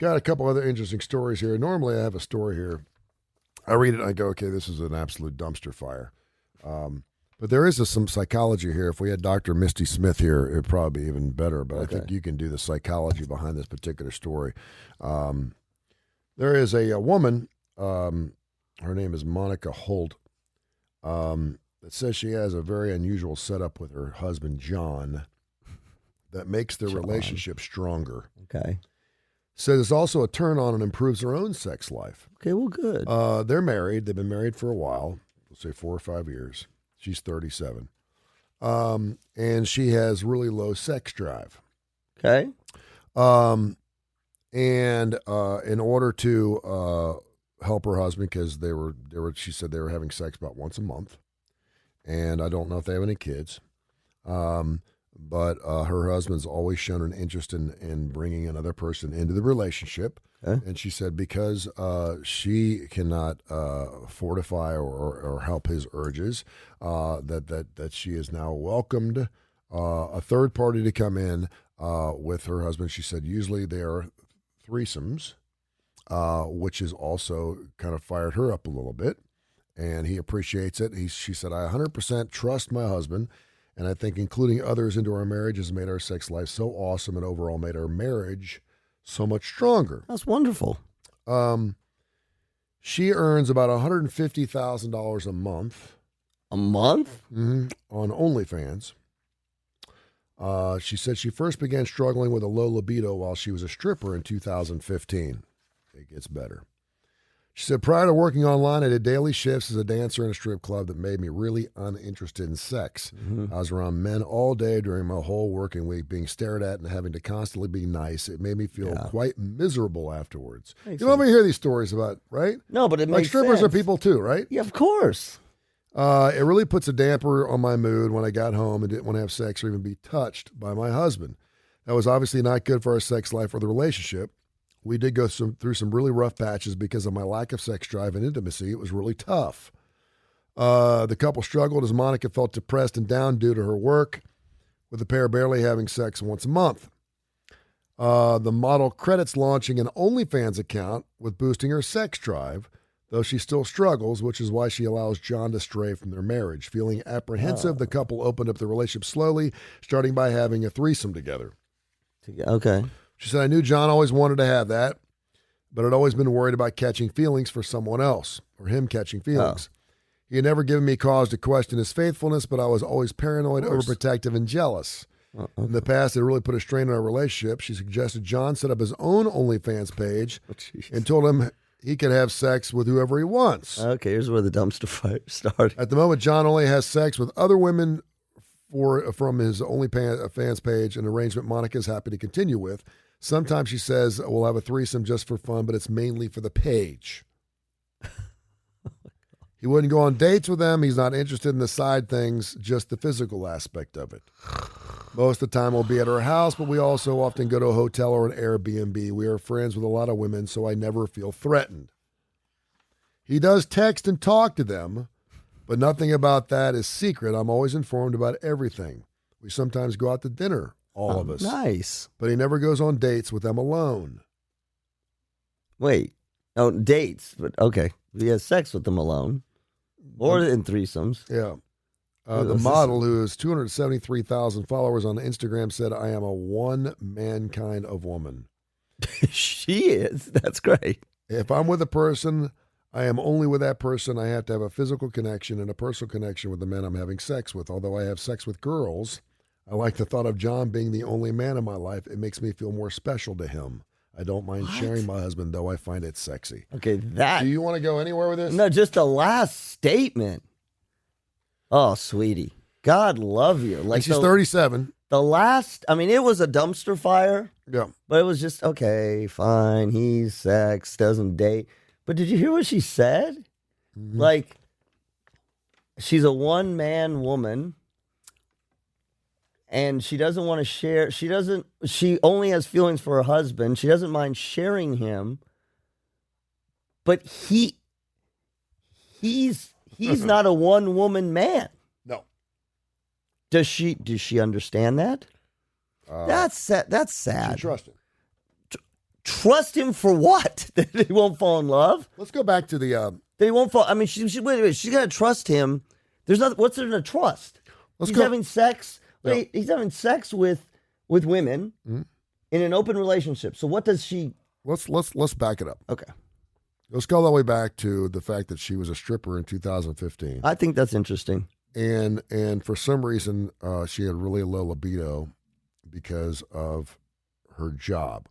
Got a couple other interesting stories here. Normally I have a story here. I read it and I go, okay, this is an absolute dumpster fire. But there is some psychology here. If we had Dr. Misty Smith here, it would probably be even better. But Okay. I think you can do the psychology behind this particular story. There is a woman, her name is Monica Holt, that says she has a very unusual setup with her husband, John, that makes their relationship stronger. Okay. Says it's also a turn on and improves her own sex life. Okay, well, good. They're married. They've been married for a while, let's say 4 or 5 years. She's 37. And she has really low sex drive. Okay. And in order to help her husband, because she said they were having sex about once a month. And I don't know if they have any kids. But her husband's always shown an interest in bringing another person into the relationship. Okay. And she said because she cannot fortify or help his urges, that she has now welcomed a third party to come in with her husband. She said usually they are threesomes, which has also kind of fired her up a little bit. And he appreciates it. She said, I 100% trust my husband. And I think including others into our marriage has made our sex life so awesome and overall made our marriage so much stronger. That's wonderful. She earns about $150,000 a month. A month? On OnlyFans. She said she first began struggling with a low libido while she was a stripper in 2015. It gets better. She said, prior to working online, I did daily shifts as a dancer in a strip club that made me really uninterested in sex. I was around men all day during my whole working week, being stared at and having to constantly be nice. It made me feel quite miserable afterwards. You don't ever hear these stories about, right? No, but it like makes strippers sense. are people too, right? Yeah, of course. It really puts a damper on my mood when I got home and didn't want to have sex or even be touched by my husband. That was obviously not good for our sex life or the relationship. We did go through some really rough patches because of my lack of sex drive and intimacy. It was really tough. The couple struggled as Monica felt depressed and down due to her work, with the pair barely having sex once a month. The model credits launching an OnlyFans account with boosting her sex drive, though she still struggles, which is why she allows John to stray from their marriage. Feeling apprehensive, the couple opened up the relationship slowly, starting by having a threesome together. Okay. She said, I knew John always wanted to have that, but I'd always been worried about catching feelings for someone else, or him catching feelings. He had never given me cause to question his faithfulness, but I was always paranoid, overprotective, and jealous. In the past, it really put a strain on our relationship. She suggested John set up his own OnlyFans page and told him he could have sex with whoever he wants. Okay, here's where the dumpster fire started. At the moment, John only has sex with other women from his OnlyFans page, an arrangement Monica is happy to continue with. Sometimes she says, we'll have a threesome just for fun, but it's mainly for the page. He wouldn't go on dates with them. He's not interested in the side things, just the physical aspect of it. Most of the time we'll be at her house, but we also often go to a hotel or an Airbnb. We are friends with a lot of women, so I never feel threatened. He does text and talk to them, but nothing about that is secret. I'm always informed about everything. We sometimes go out to dinner, all of us. Nice. But he never goes on dates with them alone. Wait. Oh, dates. But okay. He has sex with them alone. Or in threesomes. Yeah. The model, who has 273,000 followers on Instagram, said, I am a one-man kind of woman. She is. That's great. If I'm with a person, I am only with that person. I have to have a physical connection and a personal connection with the men I'm having sex with. Although I have sex with girls, I like the thought of John being the only man in my life. It makes me feel more special to him. I don't mind sharing my husband, though I find it sexy. Okay, that... Do you want to go anywhere with this? No, just the last statement. Oh, sweetie. God love you. Like she's 37. The last... I mean, it was a dumpster fire. Yeah. But it was just, okay, fine. He's sex, doesn't date. But did you hear what she said? Mm-hmm. Like, she's a one-man woman. And she doesn't want to share. She only has feelings for her husband. She doesn't mind sharing him. But he's not a one-woman man. No. Does she understand that? That's sad. She trusts him. trust him for what? That he won't fall in love? Let's go back to the. That he won't fall. I mean, wait a minute. She's got to trust him. There's nothing. What's there to trust? He's having sex. Yeah. He's having sex with women in an open relationship. So what does she? Let's back it up. Okay. Let's go all the way back to the fact that she was a stripper in 2015. I think that's interesting. And for some reason, she had really low libido because of her job.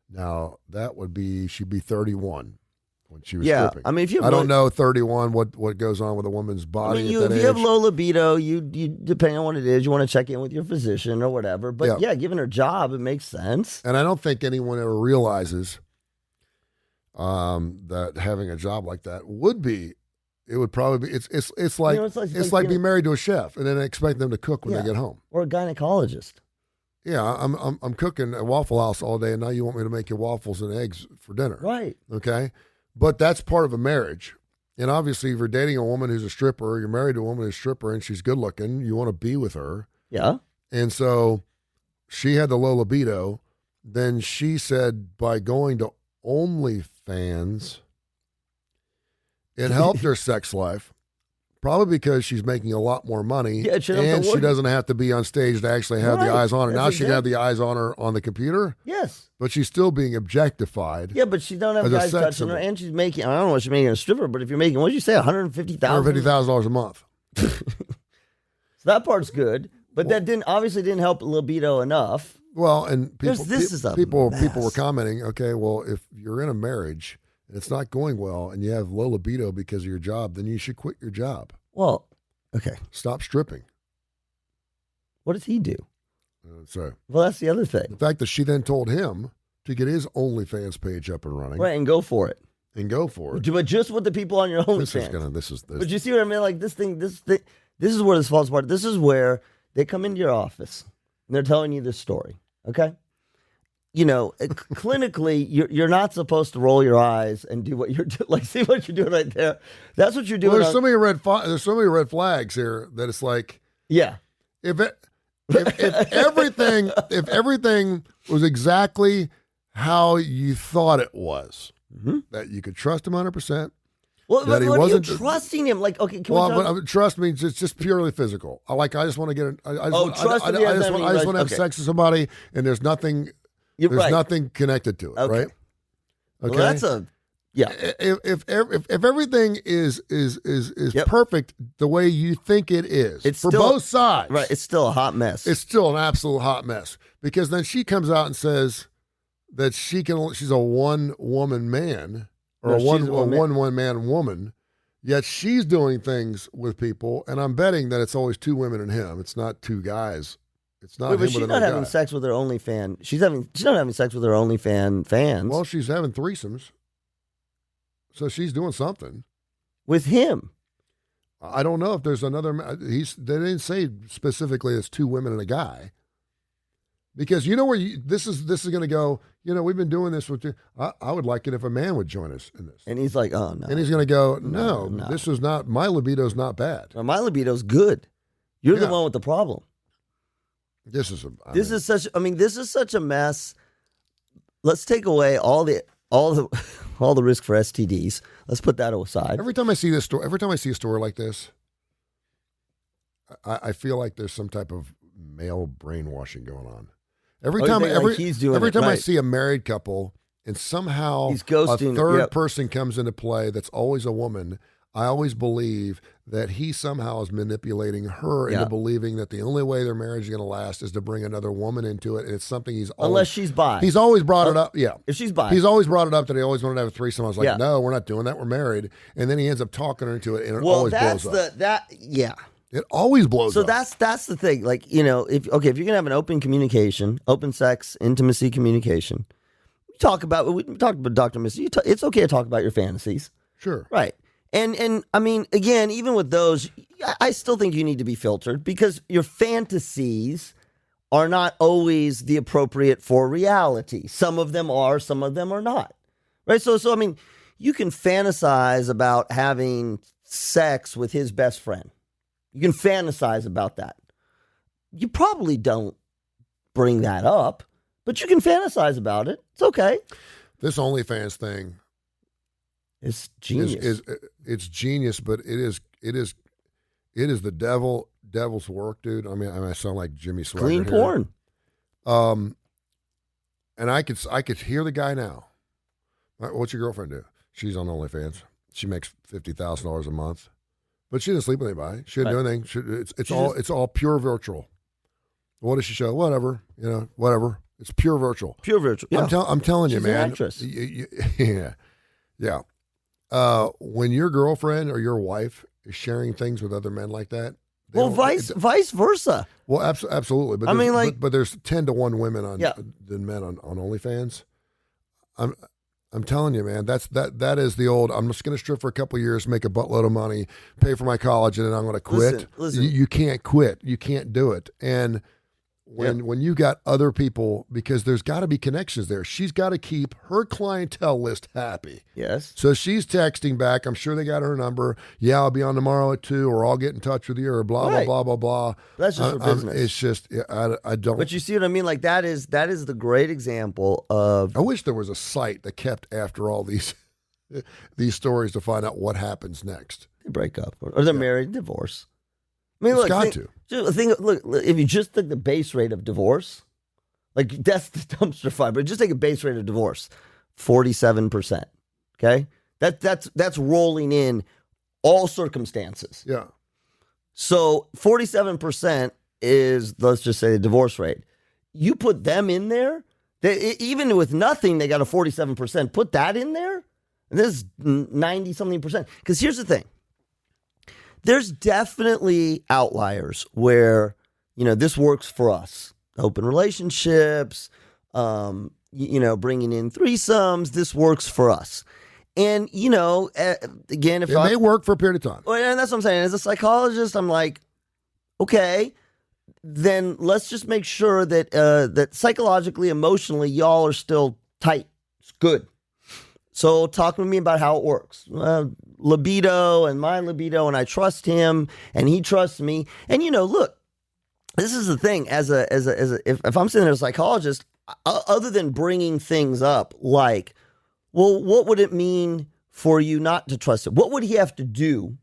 Now she'd be 31 when she was stripping. I mean, if you I don't know 31 what goes on with a woman's body. I mean, at that if age. you have low libido, you depending on what it is, you want to check in with your physician or whatever. But given her job, it makes sense. And I don't think anyone ever realizes that having a job like that would probably be. It's like it's like being married to a chef and then expect them to cook when they get home, or a gynecologist. Yeah, I'm cooking at Waffle House all day, and now you want me to make you waffles and eggs for dinner, Right? Okay, but that's part of a marriage, and obviously, if you're dating a woman who's a stripper, you're married to a woman who's a stripper, and she's good looking, you want to be with her. Yeah. And so, she had the low libido. Then she said by going to OnlyFans, it helped her sex life. Probably because she's making a lot more money, and she doesn't have to be on stage to actually have the eyes on her. Now she can have the eyes on her on the computer. Yes, but she's still being objectified. Yeah, but she don't have guys touching her, and she's making. I don't know what she's making a stripper, but if you're making, what did you say, $150,000 a month. So that part's good, but that obviously didn't help libido enough. Well, and people mess. were commenting. Okay, well, if you're in a marriage and it's not going well, and you have low libido because of your job, then you should quit your job. Well, okay. Stop stripping. What does he do? Well, that's the other thing. The fact that she then told him to get his OnlyFans page up and running. Right, and go for it. But just with the people on your OnlyFans. This is. But you see what I mean? Like this is where this falls apart. This is where they come into your office and they're telling you this story. Okay? You know, clinically, you're not supposed to roll your eyes and do what you're doing. Like, see what you're doing right there. That's what you're doing. Well, there's so many red flags here that it's like, if everything was exactly how you thought it was, that you could trust him 100%. Well, that he wasn't trusting him. Like, okay, but trust means it's just purely physical. I just want to get. I just want to have sex with somebody, and there's nothing. There's nothing connected to it, right? Okay, well, that's If everything is perfect the way you think it is, it's for still, both sides, right? It's still a hot mess. It's still an absolute hot mess because then she comes out and says that she's a one-woman man or a one-man woman. Yet she's doing things with people, and I'm betting that it's always two women and him. It's not two guys. It's not. But she's not having sex with her OnlyFans. She's not having sex with her OnlyFans fans. Well, she's having threesomes, so she's doing something with him. I don't know if there's another. They didn't say specifically it's two women and a guy, because you know where this is going to go. You know, we've been doing this with you. I would like it if a man would join us in this. And he's like, oh no. And he's going to go, no, this is not. My libido's not bad. Well, my libido's good. You're the one with the problem. This is such a mess. Let's take away all the risk for STDs. Let's put that aside. Every time I see a story like this, I feel like there's some type of male brainwashing going on. Every time I see a married couple and somehow a third person comes into play that's always a woman, I always believe that he somehow is manipulating her into believing that the only way their marriage is going to last is to bring another woman into it, and it's something unless she's bi. He's always brought it up. Yeah, if she's bi, he's always brought it up that he always wanted to have a threesome. I was like, no, we're not doing that. We're married, and then he ends up talking her into it, and it always blows up. It always blows up. So that's the thing. Like, you know, if you're gonna have an open communication, open sex, intimacy communication, we talk about Dr. Missy. It's okay to talk about your fantasies. Sure. Right. And I mean, again, even with those, I still think you need to be filtered because your fantasies are not always the appropriate for reality. Some of them are, some of them are not. Right? So I mean, you can fantasize about having sex with his best friend. You can fantasize about that. You probably don't bring that up, but you can fantasize about it. It's okay. This OnlyFans thing It's genius. it's genius, but it is the devil's work, dude. I mean, I sound like Jimmy Swagger Clean here. porn. And I could hear the guy now. What's your girlfriend do? She's on OnlyFans. She makes $50,000 a month, but she didn't sleep with anybody. She didn't do anything. It's all pure virtual. What does she show? Whatever, whatever. It's pure virtual. Pure virtual. Yeah. I'm telling you, She's man. an actress. Yeah. When your girlfriend or your wife is sharing things with other men like that, Well, vice versa. well, absolutely. But I mean, there's- like- but there's 10 to 1 women Yeah. than men on OnlyFans. I'm telling you, man. That is the old. I'm just going to strip for a couple of years, make a buttload of money, pay for my college, and then I'm going to quit. Listen. You can't quit. You can't do it. And when you got other people, because there's got to be connections there. She's got to keep her clientele list happy. Yes. So she's texting back. I'm sure they got her number. Yeah, I'll be on tomorrow at 2, or I'll get in touch with you, or blah, Right. blah, blah, blah, blah. That's just for business. It's just, I don't. But you see what I mean? Like that is the great example of I wish there was a site that kept after all these stories to find out what happens next. they break up or they're married, divorce. I mean, It's look, got think, to. look, if you just took the base rate of divorce, like that's the dumpster fire, but just take a base rate of divorce, 47%. Okay, that's rolling in all circumstances. Yeah. So 47% is, let's just say, the divorce rate. You put them in there, even with nothing, they got a 47%. Put that in there, and this is 90 something percent. Because here's the thing. There's definitely outliers where, this works for us. Open relationships, bringing in threesomes, this works for us. And, again, if It may work for a period of time. Well, and that's what I'm saying. As a psychologist, I'm like, okay, then let's just make sure that that psychologically, emotionally, y'all are still tight. It's good. So talk to me about how it works. Libido and my libido, and I trust him, and he trusts me. And look, this is the thing. If I'm sitting there as a psychologist, other than bringing things up like, well, what would it mean for you not to trust him? What would he have to do?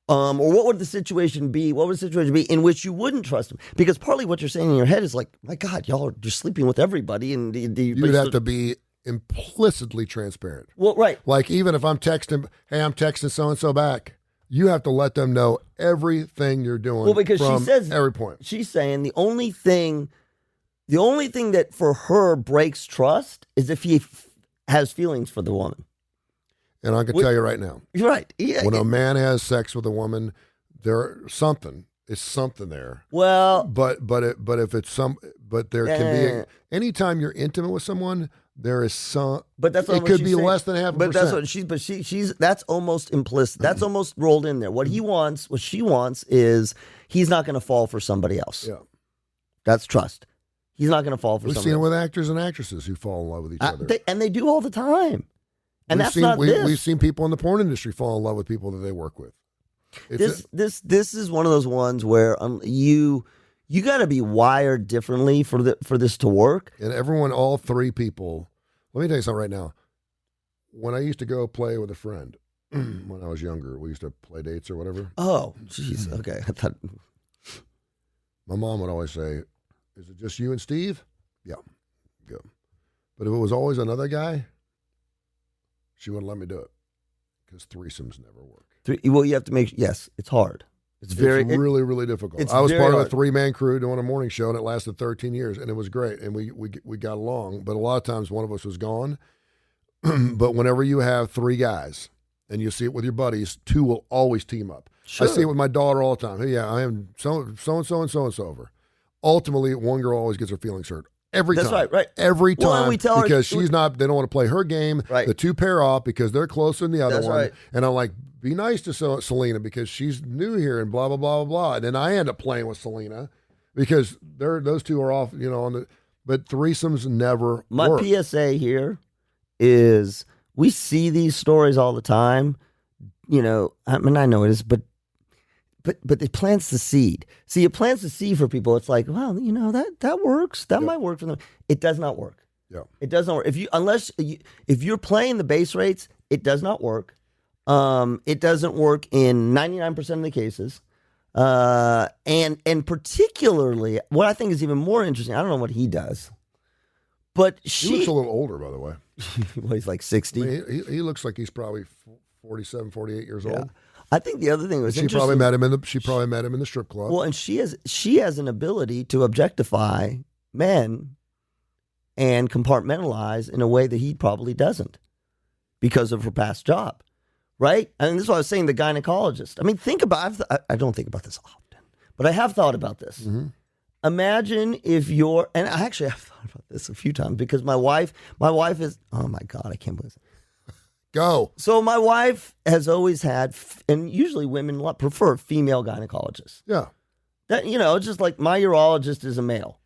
Or what would the situation be? What would the situation be in which you wouldn't trust him? Because partly what you're saying in your head is like, my God, y'all are just sleeping with everybody. And You'd have to be implicitly transparent. Well, right. Like even if I'm texting, hey, I'm texting so-and-so back, you have to let them know everything you're doing. Well, because from she says every point. She's saying the only thing that for her breaks trust is if he has feelings for the woman. And I can tell you right now, You're right. Yeah. when a man has sex with a woman, it's something there. Well, But there can be anytime you're intimate with someone, there is some. but that's it what could she's be saying. less than half. But that's what she's that's almost implicit. That's almost rolled in there. What she wants is he's not going to fall for somebody else. Yeah, That's trust. He's not going to fall for we've somebody seen it else. with actors and actresses who fall in love with each other. They do all the time. And We've that's seen, not this. We've seen people in the porn industry fall in love with people that they work with. This is one of those ones where you got to be wired differently for this to work. And all three people. Let me tell you something right now. When I used to go play with a friend when I was younger, we used to play dates or whatever. Oh, jeez. Okay, I thought. My mom would always say, "Is it just you and Steve?" Yeah, good. But if it was always another guy, she wouldn't let me do it because threesomes never work. Well, you have to make. Yes, it's hard. It's really, really difficult. it's I was very part of a hard. 3-man crew doing a morning show, and it lasted 13 years, and it was great, and we got along. But a lot of times, one of us was gone. But whenever you have 3 guys, and you see it with your buddies, 2 will always team up. Sure. I see it with my daughter all the time. Hey, yeah, I am so and so and so over. Ultimately, one girl always gets her feelings hurt. Every That's time. right. Every Well, and time. we tell her- because she's not, they don't want to play her game. Right. The 2 pair off because they're closer than the other That's one. right. And I'm like, be nice to Selena because she's new here and blah, blah, blah, blah, blah. And then I end up playing with Selena because those 2 are off, but threesomes never My work. PSA here is we see these stories all the time. I mean, I know it is, but it plants the seed. See, it plants the seed for people. It's like, well, that works. That might work for them. It does not work. Yeah. It doesn't work. If you're playing the base rates, it does not work. It doesn't work in 99% of the cases. And particularly, what I think is even more interesting, I don't know what he does, but He looks a little older, by the way. well, he's like 60. I mean, he looks like he's probably 47, 48 years old. I think the other thing was She probably met him in the strip club. Well, and she has an ability to objectify men and compartmentalize in a way that he probably doesn't because of her past job, right? And this is what I was saying, the gynecologist. I mean, I don't think about this often, but I have thought about this. Mm-hmm. Imagine if and I actually have thought about this a few times because my wife is, oh my God, I can't believe it. Go. So my wife has always had, and usually women prefer female gynecologists. Yeah. That, just like my urologist is a male.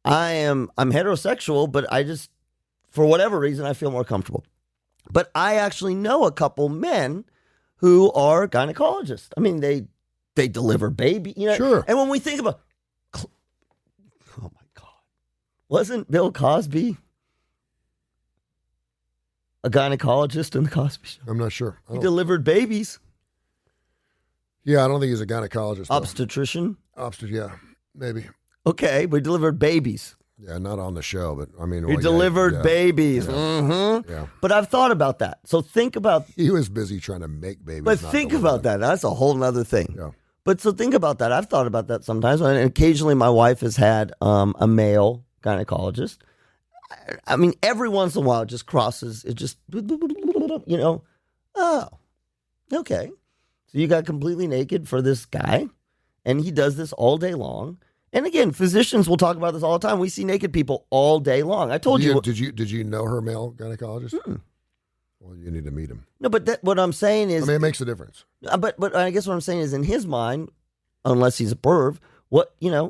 I'm heterosexual, but I just, for whatever reason, I feel more comfortable. But I actually know a couple men who are gynecologists. I mean, they deliver baby, Sure. And when we think about, oh my God, wasn't Bill Cosby a gynecologist in the Cosby Show? I'm not sure. He delivered babies. Yeah, I don't think he's a gynecologist. Obstetrician. Yeah, maybe. Okay, we delivered babies. Yeah, not on the show, but I mean, He delivered babies. Yeah. Mm-hmm. Yeah. But I've thought about that. So think about. He was busy trying to make babies. But not think deliver about them. that. That's a whole nother thing. Yeah. But so think about that. I've thought about that sometimes. And occasionally my wife has had a male gynecologist. I mean, every once in a while it just crosses. It just, oh, okay. So you got completely naked for this guy, and he does this all day long. And again, physicians will talk about this all the time. We see naked people all day long. I told you. Did you know her male gynecologist? Well, you need to meet him. No, but what I'm saying is, I mean, it makes a difference. But I guess what I'm saying is, in his mind, unless he's a perv,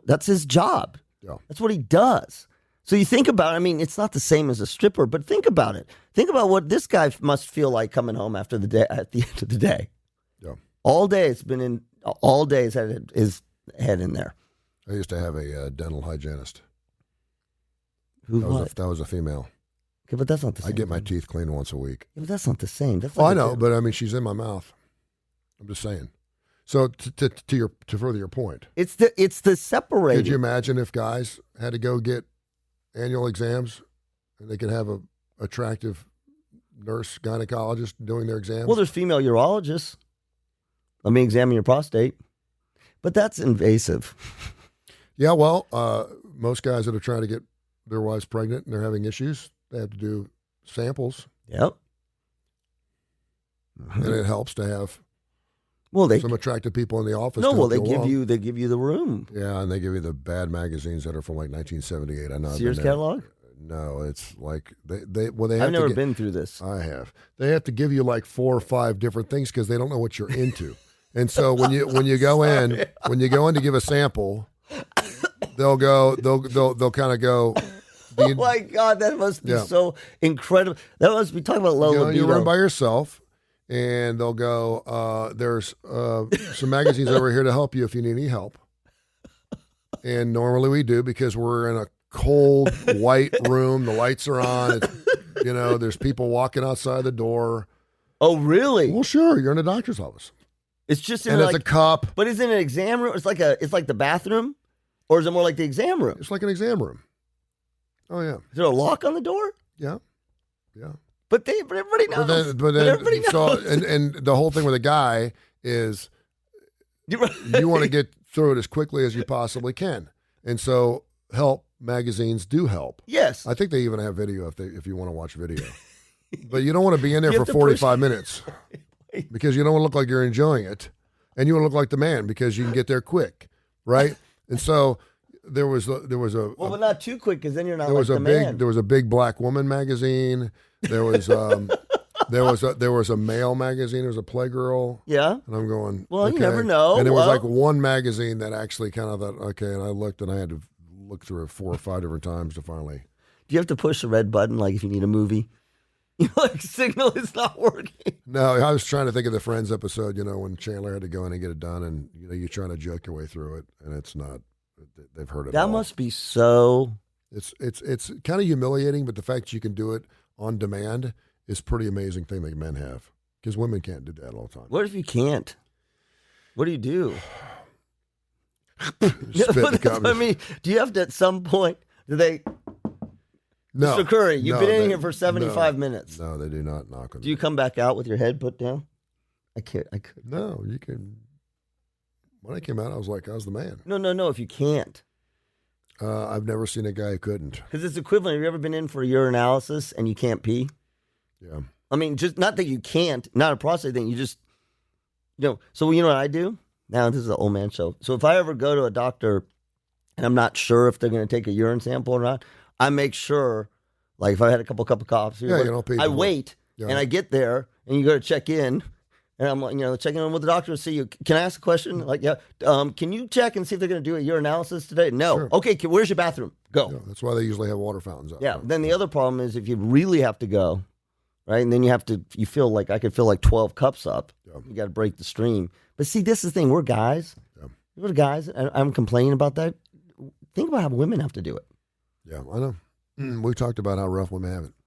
that's his job. Yeah. That's what he does. So you think about, I mean, it's not the same as a stripper, but think about it. Think about what this guy must feel like coming home at the end of the day. Yeah. All day he's had his head in there. I used to have a dental hygienist. What? That was a female. Okay, but that's not the same. I get my teeth cleaned once a week. Yeah, but that's not the same. That's I know, but I mean, she's in my mouth. I'm just saying. So to further your point, it's the separating. could you imagine if guys had to go get annual exams and they could have a attractive nurse gynecologist doing their exams? Well, there's female urologists. Let me examine your prostate. But that's invasive. Yeah, well, most guys that are trying to get their wives pregnant and they're having issues, they have to do samples. Yep. And it helps to have some attractive people in the office. No, well, they give give you the room. Yeah, and they give you the bad magazines that are from like 1978. I know. Sears catalog? No, it's like they have I've never been through this. I have. They have to give you like 4 or 5 different things because they don't know what you're into. And so when you go in to give a sample, they'll kind of go. Oh my God, that must be so incredible. That must be talking about low libido. You run by yourself, and they'll go. There's some magazines over here to help you if you need any help. And normally we do because we're in a cold white room. The lights are on. There's people walking outside the door. Oh, really? Well, sure. You're in a doctor's office. It's just it's a cup. But is it an exam room? It's like the bathroom, or is it more like the exam room? It's like an exam room. Oh yeah. Is there a lock on the door? Yeah, yeah. But everybody knows. But then everybody knows. So, and the whole thing with a guy is you want to get through it as quickly as you possibly can, and so help magazines do help. Yes, I think they even have video if you want to watch video, but you don't want to be in there for 45 minutes because you don't want to look like you're enjoying it, and you want to look like the man because you can get there quick, right? And so. There was a but not too quick because then you're not there was like a the big man. There was a big black woman magazine. There was there was a male magazine. There was a Playgirl. Yeah. And I'm going. Well, okay. you never know. And it was like one magazine that actually kind of thought, okay. And I looked and I had to look through it 4 or 5 different times to finally. Do you have to push the red button like if you need a movie? Signal is not working. No, I was trying to think of the Friends episode. When Chandler had to go in and get it done, and you're trying to joke your way through it, and it's not. They've heard it. That all. must be so It's kind of humiliating, but the fact that you can do it on demand is a pretty amazing thing that men have, because women can't do that all the time. What if you can't? What do you do? I mean, do you have to at some point? Do they? No, Mr. Curry, you've been in they- here for 75 minutes. No, they do not knock on. Do you come back out with your head put down? I can't. I could. No, you can. When I came out, I was like, I was the man. No. If you can't, I've never seen a guy who couldn't. because it's equivalent. Have you ever been in for a urinalysis and you can't pee? Yeah. I mean, just not that you can't, not a prostate thing. You just, So you know what I do? Now this is an old man show. So if I ever go to a doctor and I'm not sure if they're going to take a urine sample or not, I make sure, like if I had a cup of coffee, Yeah, you don't pee I too much. wait Yeah. and I get there and you go to check in. And I'm like, checking in with the doctor to see you. Can I ask a question? Like, yeah. Can you check and see if they're going to do a urinalysis today? No. Sure. Okay. Where's your bathroom? Go. Yeah, that's why they usually have water fountains out. Yeah. front. Then the other problem is if you really have to go, right? And then you feel like I could fill like 12 cups up. Yeah. You got to break the stream. But see, this is the thing. We're guys. Yeah. We're guys. I'm complaining about that. Think about how women have to do it. Yeah, I know. We talked about how rough women have it.